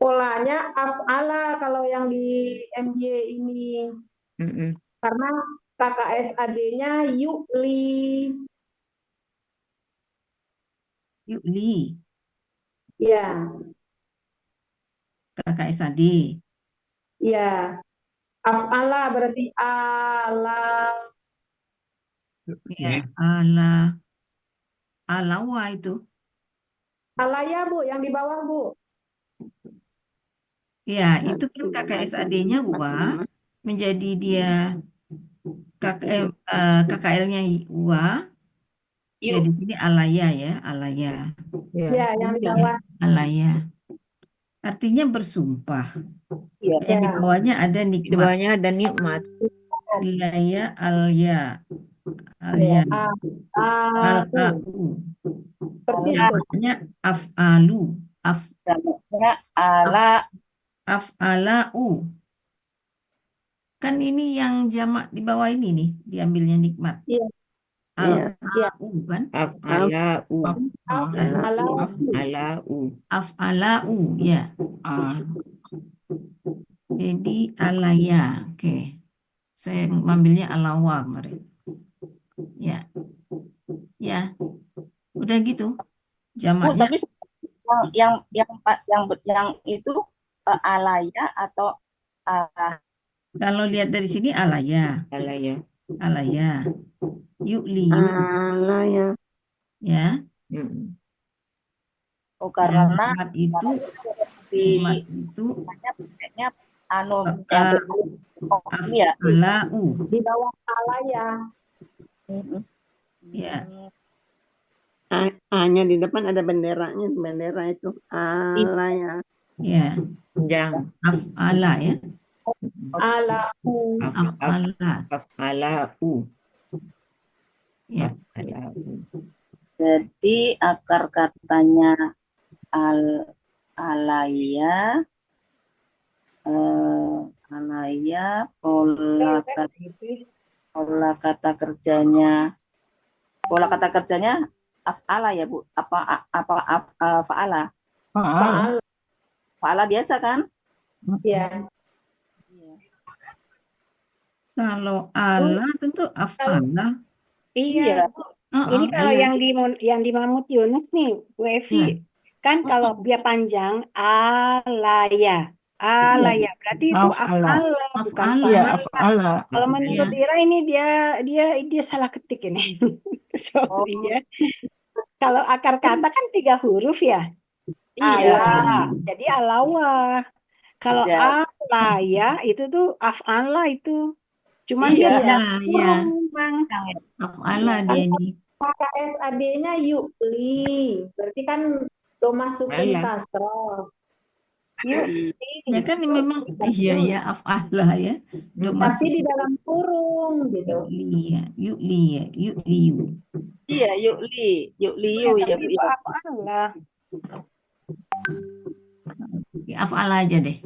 Polanya af'ala kalau yang di MY ini. Karena KKSAD-nya yu'li. Yu'li. Ya. KKSAD. Ya. Af'ala berarti ala. Ya, ala. Alawa itu. Alaya, Bu, yang di bawah, Bu. Ya, itu kan KKSAD-nya wa menjadi dia KKL-nya wa. Ya, di sini alaya ya, alaya. Ya, yang di bawah. Alaya. Artinya bersumpah. Ya. Yang di bawahnya ada nikmat. Di bawahnya ada nikmat. Alaya, alya. Alya. Al-au. Namanya af'alu. Namanya ala. Af'alau. Kan ini yang jamak di bawah ini nih, diambilnya nikmat. Iya. Iya. Af'alau kan? Af'alau. Af'alau. Alau. Af'alau, ya. Jadi alaya, oke. Saya mengambilnya alawa kemarin. Ya, ya. Udah gitu. Bu, Jamaknya tapi yang itu alaya atau kalau lihat dari sini alaya, Alaya. alaya. Yu'liyu, Alaya. ya. Mm-mm. oh Yang karena nikmat itu, di nikmat itu pakainya anu yang bakal ini ya. af'alau, Di bawah alaya. ya. A-nya di depan ada benderanya, bendera itu. Alaya. Ya, Panjang. af'ala ya. Alau. Af'ala. Af'alau. Ya. Af'alau. Jadi akar katanya alaya, alaya, pola kata kerjanya af'ala ya Bu, fa'ala, Fa'al. fa'ala biasa kan? Ya. Kalau ala tentu af'ala. Iya, Bu. Ini kalau yang di Mahmud Yunus nih, Bu Evi, kan kalau dia panjang alaya. Alaya, berarti itu af'ala, bukan Af'ala. Iya, fa'ala. af'ala. Kalau menurut Ira ini dia salah ketik ini. Sorry ya. Kalau akar kata kan 3 huruf ya. Iya. Ala, jadi alawa. Kalau alaya itu tuh af'ala itu. Cuman dia Iya. kurung, Bang. Af'ala dia ini. KSAD-nya yu'li. Berarti kan domah sukun Ala. kasroh. Ya kan ini memang iya ya af'ala ya. Tapi di dalam kurung gitu. Yu'li ya, yu'li ya, yu'liyu. Iya, yu'liyu ya Bu. Itu af'ala. Ya, af'ala aja deh.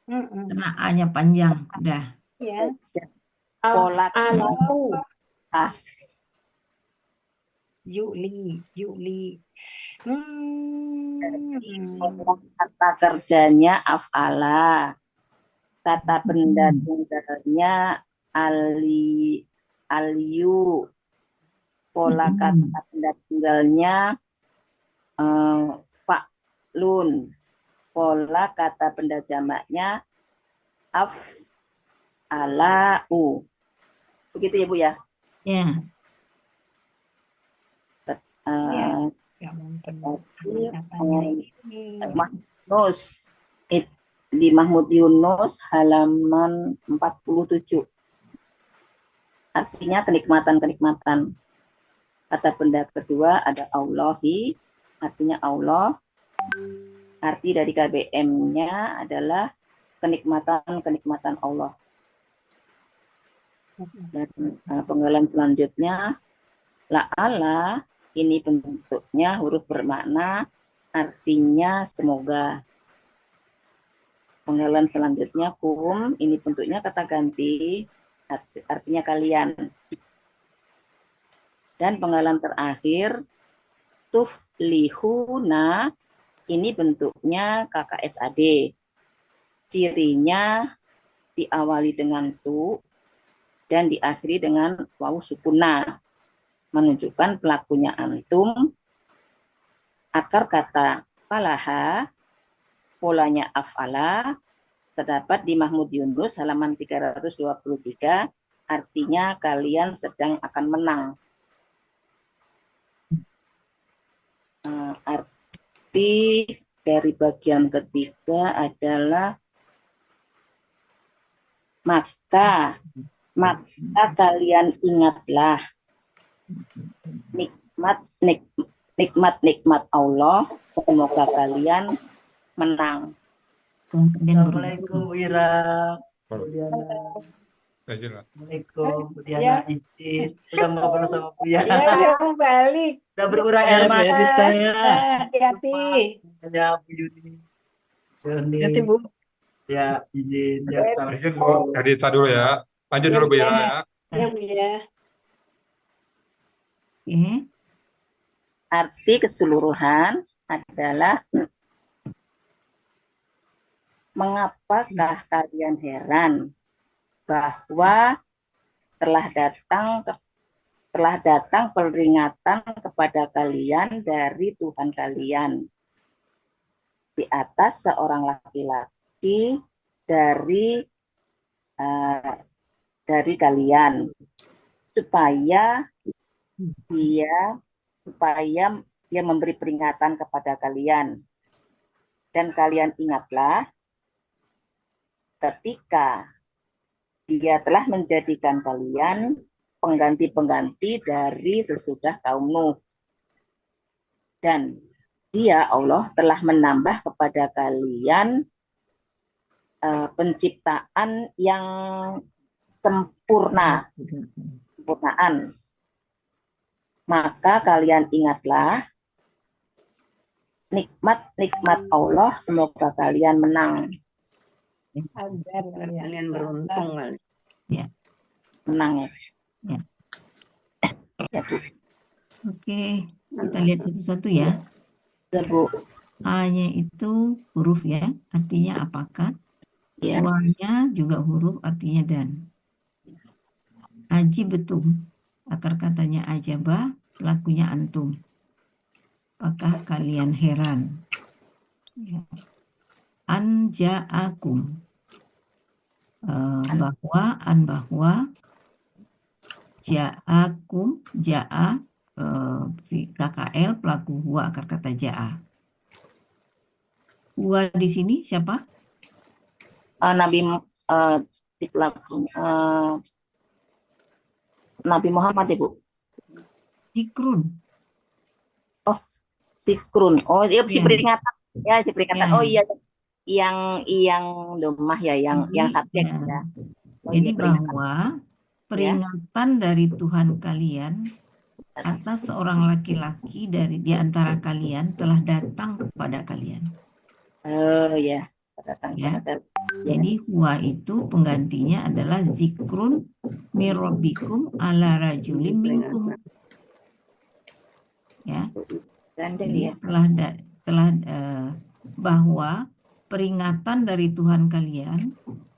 Karena A-nya panjang, udah. Ya. Pola Alau. Yu'li. Kata kerjanya af'ala. Kata benda tunggalnya aliyu. Pola kata benda tunggalnya fa'lun. Pola kata benda jamaknya af'alau. Begitu ya Bu ya? Ya. Yunus di Mahmud Yunus halaman 47. Artinya kenikmatan-kenikmatan. Kata benda kedua ada Allahi, artinya Allah. Arti dari KBM-nya adalah kenikmatan-kenikmatan Allah. Dan penggalan selanjutnya la'ala, ini bentuknya huruf bermakna, artinya semoga. Penggalan selanjutnya kum, ini bentuknya kata ganti, artinya kalian. Dan penggalan terakhir tuflihuna, ini bentuknya KKSAD. Cirinya diawali dengan tu dan diakhiri dengan wawu sukuna, menunjukkan pelakunya antum. Akar kata falaha, polanya af'ala, terdapat di Mahmud Yunus halaman 323, artinya kalian sedang akan menang. Arti dari bagian ketiga adalah maka kalian ingatlah nikmat Allah, semoga kalian menang. Assalamualaikum Bu Ira. Assalamualaikum Bu Diana, izin udah mau ngobrol sama Bu ya. Iya, mau balik. Udah berurai air mata. Hati-hati. Ya Bu Yuni. Hati Bu. Ya, izin ya salah. Izin Bu Edita dulu ya. Lanjut Ya, dulu Bu ya. Ira ya. Ya, Bu ya. Oke. Arti keseluruhan adalah mengapakah kalian heran bahwa telah datang peringatan kepada kalian dari Tuhan kalian di atas seorang laki-laki dari kalian supaya dia memberi peringatan kepada kalian. Dan kalian ingatlah ketika dia telah menjadikan kalian pengganti-pengganti dari sesudah kaum Nuh. Dan dia, Allah, telah menambah kepada kalian penciptaan yang sempurnaan. Maka kalian ingatlah nikmat-nikmat Allah, semoga kalian menang. Agar kalian beruntung kali. Ya. Menang ya. Ya. Ya, Bu. Oke, kita lihat satu-satu ya. Ya, Bu. A-nya itu huruf ya, artinya apakah? Ya. U-nya juga huruf, artinya dan. Ajibetum, akar katanya ajabah, pelakunya antum. Apakah kalian heran? Ya. Anja'akum, bahwa ja'akum, ja'a, KKL, pelaku huwa, akar kata ja'a. Huwa di sini siapa? Di pelaku Nabi Muhammad, Ibu. Zikrun. Oh, zikrun. Oh, iya, si Ya. peringatan. Ya, si peringatan. Ya. Oh iya, yang domah ya, yang subjek ya. ya. Oh, Jadi iya, peringatan. bahwa peringatan dari Tuhan kalian atas seorang laki-laki dari di antara kalian telah datang kepada kalian. Oh ya, datang Ya. kepada. Jadi huwa itu penggantinya adalah zikrun mirabbikum ala rajulim minkum. Ya. Jadi Ya. telah bahwa peringatan dari Tuhan kalian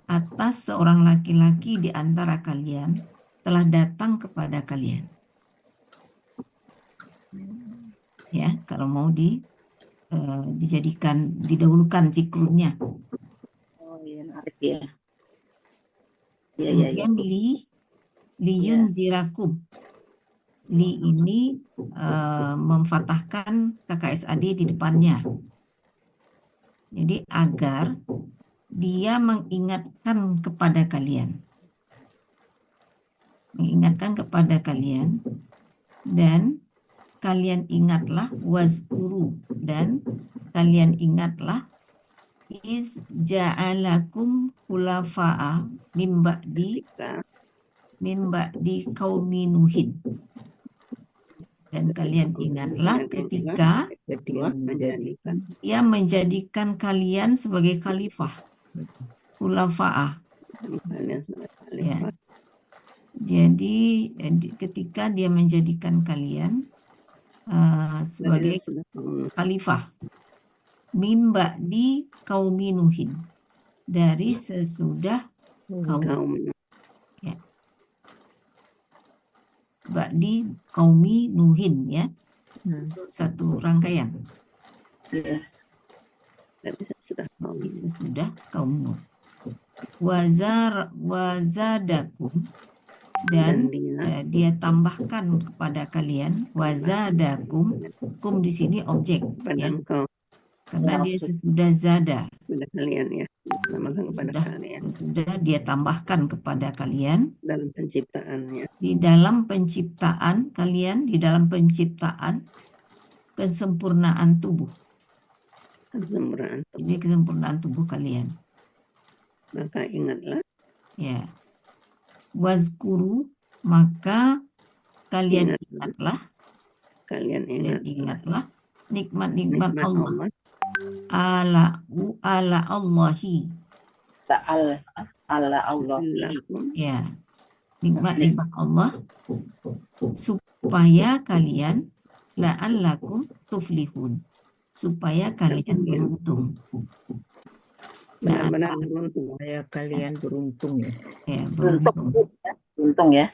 atas seorang laki-laki di antara kalian telah datang kepada kalian. Ya, kalau mau didahulukan zikrunnya. Oh iya, menarik ya. Kemudian liyun zirakum. Li ini memfatahkan KKSAD di depannya. Jadi agar dia mengingatkan kepada kalian. Mengingatkan kepada kalian. Dan kalian ingatlah wazkuru. Dan kalian ingatlah iz ja'alakum khulafa'a min ba'di qaumi Nuhin. Dan kalian ingatlah ketika dia menjadikan kalian sebagai khalifah, khulafa'ah. Ya. Jadi ketika dia menjadikan kalian sebagai khalifah, min ba'di qaumi Nuhin, dari sesudah kaum. Ya. Ba'di qaumi Nuhin ya. Satu rangkaian. Jadi sesudah kaum Nuh. Wazadakum, dan dia tambahkan kepada kalian wazadakum, kum di sini objek ya. Karena dia sudah zada. Sudah dia tambahkan kepada kalian dalam penciptaannya. Di dalam penciptaan kalian, di dalam penciptaan kesempurnaan tubuh. Ini kesempurnaan tubuh kalian. Maka ingatlah. Ya. Wazkuru, maka kalian ingatlah. Kalian ingatlah nikmat-nikmat Allah. Ala Allahi, ta'ala Allah. Ya, nikmat-nikmat Allah supaya kalian la'allakum tuflihun, supaya kalian beruntung. Benar-benar beruntung. Supaya kalian beruntung ya. Ya, Beruntung, beruntung. beruntung ya.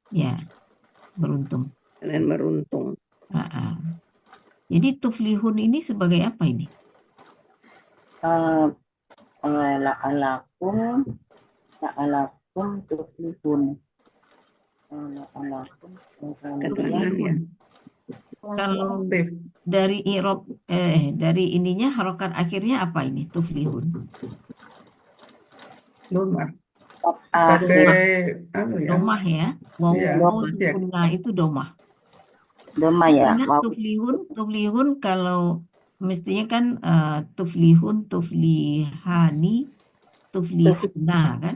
Ya, beruntung. Kalian beruntung. Jadi tuflihun ini sebagai apa ini? La'alakum tuflihun. La'alakum Keterangan ya. Kalau dari dari ininya harokat akhirnya apa ini tuflihun? Domah. Pakai ya? Domah ya. Wow, Iya, iya. sukunnya itu domah. Domah ya. Ingat tuflihun kalau mestinya kan tuflihun, tuflihani, tuflihuna kan?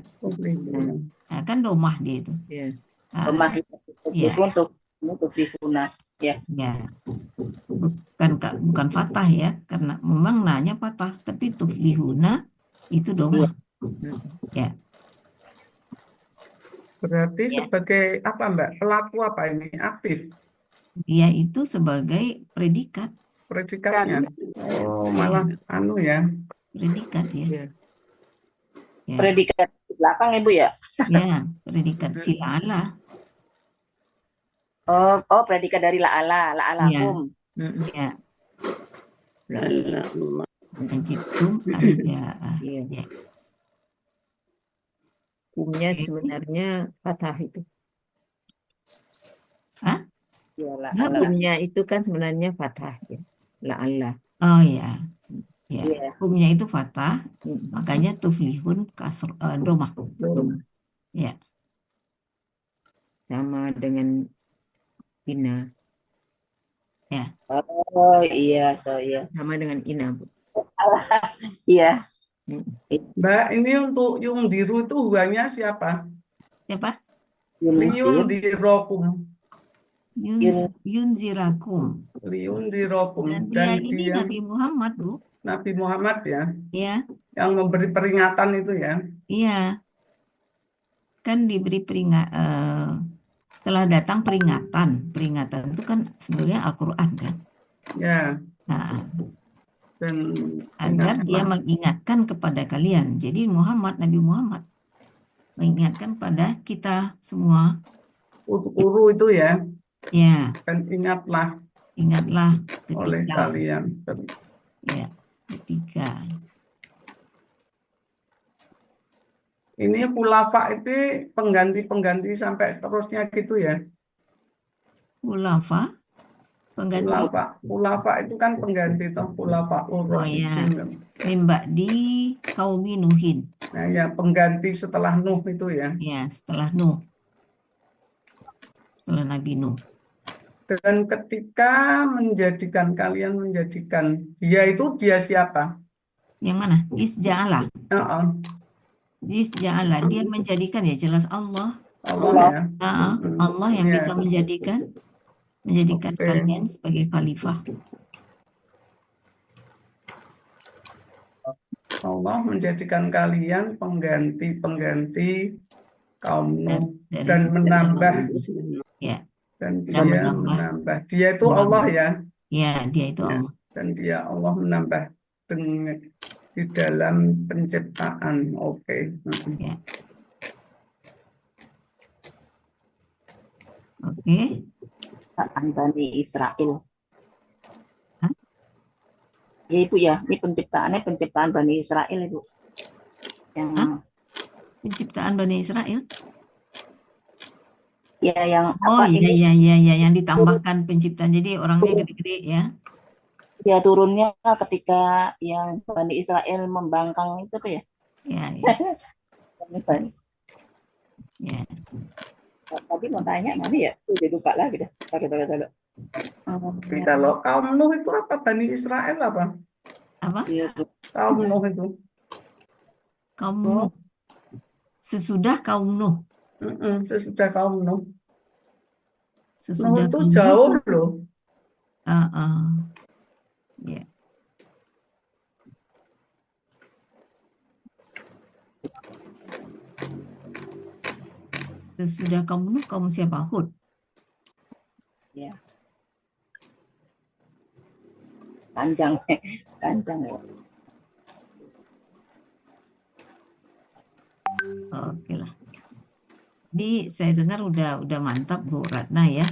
Nah, kan domah dia itu. Iya. Domah itu tuflihuna. Ya. Bukan fathah ya, karena memang nanya fathah, tapi tuflihuna itu domah. Ya. Berarti sebagai apa Mbak? Pelaku apa ini? Aktif? Dia itu sebagai predikat. Predikatnya? Oh, malah ya. Predikat ya. Ya. Predikat di belakang Ibu ya? Ya, predikat si la'ala. Oh, predikat dari la'alakum. Ya. Anjitum anja. Ya. Hukumnya sebenarnya fathah itu. Hah? Hukumnya itu kan sebenarnya fathah ya. La'alla. Oh ya. Ya. Hukumnya itu fathah, makanya tuflihun kasr domah. Ya. Sama dengan ina. Ya. Oh iya, Sama dengan ina, Bu. Iya. Mbak, ini untuk yundiru itu huanya siapa? Siapa? Liyundirokum. Yunzirakum. Liyundirokum. Dan ini Nabi Muhammad, Bu. Nabi Muhammad ya? Iya. Yang memberi peringatan itu ya? Iya. Kan diberi telah datang peringatan. Peringatan itu kan sebenarnya Al-Quran kan? Ya. Nah, dan agar dia mengingatkan kepada kalian. Jadi Nabi Muhammad mengingatkan pada kita semua. Guru itu ya? Ya. Dan ingatlah ketika oleh kalian. Ya, ketika. Ini khulafa itu pengganti sampai seterusnya gitu ya? Khulafa? Pengganti? Khulafa itu kan pengganti toh, khulafa ya. Mimba di kaumi Nuhin. Nah ya, pengganti setelah Nuh itu ya? Ya, setelah Nuh. Setelah Nabi Nuh. Dan ketika dia siapa? Yang mana? Isja'alah. Isja'alah, dia menjadikan ya jelas Allah. Allah ya. Allah yang bisa menjadikan kalian sebagai khalifah. Allah menjadikan kalian pengganti kaum Nuh dan menambah. Ya. Dan dia menambah. Dia itu Allah ya. Ya, dia itu Allah. Dan dia Allah menambah di dalam penciptaan. Oke. Ya. Oke. Bani Israel. Hah? Ya Ibu ya, ini penciptaan Bani Israel Ibu. Penciptaan Bani Israel? Ya, yang yang ditambahkan penciptaan. Jadi orangnya gede-gede ya. Ya, turunnya ketika yang Bani Israel membangkang itu apa ya? Ya. Ya. Tadi mau tanya mana ya? Udah lupa lagi dah. Kalau kaum Nuh itu apa? Bani Israel apa? Apa? Kaum Nuh itu. Kaum Nuh. Sesudah kaum Nuh. Sesudah kaum Nuh. Sesudah Nuh itu jauh loh. Ya. Sesudah kaum Nuh, kaum siapa? Hud. Ya. Panjang, panjang ya. Oke lah. Jadi saya dengar udah mantap Bu Ratna ya.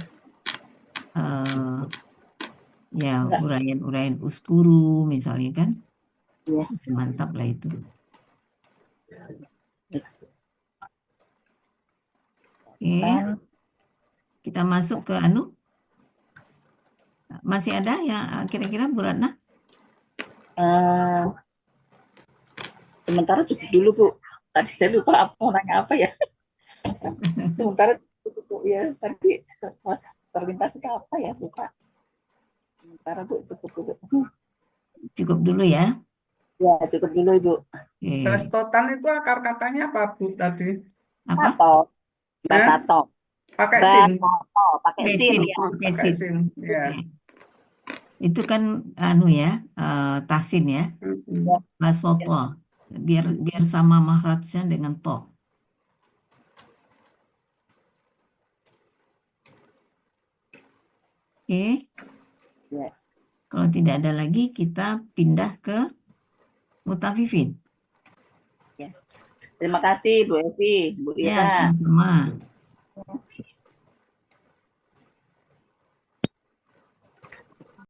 Ya uraian-uraian Uskuru misalnya kan. Iya. Mantap lah itu. Oke. Kita masuk ke anu. Masih ada yang kira-kira Bu Ratna? Sementara cukup dulu Bu. Tadi saya lupa mau nanya apa ya. Sementara cukup Bu ya. Tadi pas terlintas itu apa ya lupa. Sementara Bu cukup dulu. Cukup dulu ya. Ya cukup dulu Ibu. Bastotan itu akar katanya apa Bu tadi? Apa? Batato. Pakai sin. Batato. Pakai sin. Pakai sin. Ya. Itu kan anu ya, tasin ya. Basoto. Biar sama mahrajnya dengan to. Oke. Ya. Kalau tidak ada lagi, kita pindah ke mutafifin. Ya. Terima kasih Bu Evi, Bu Ya, Ira. sama-sama.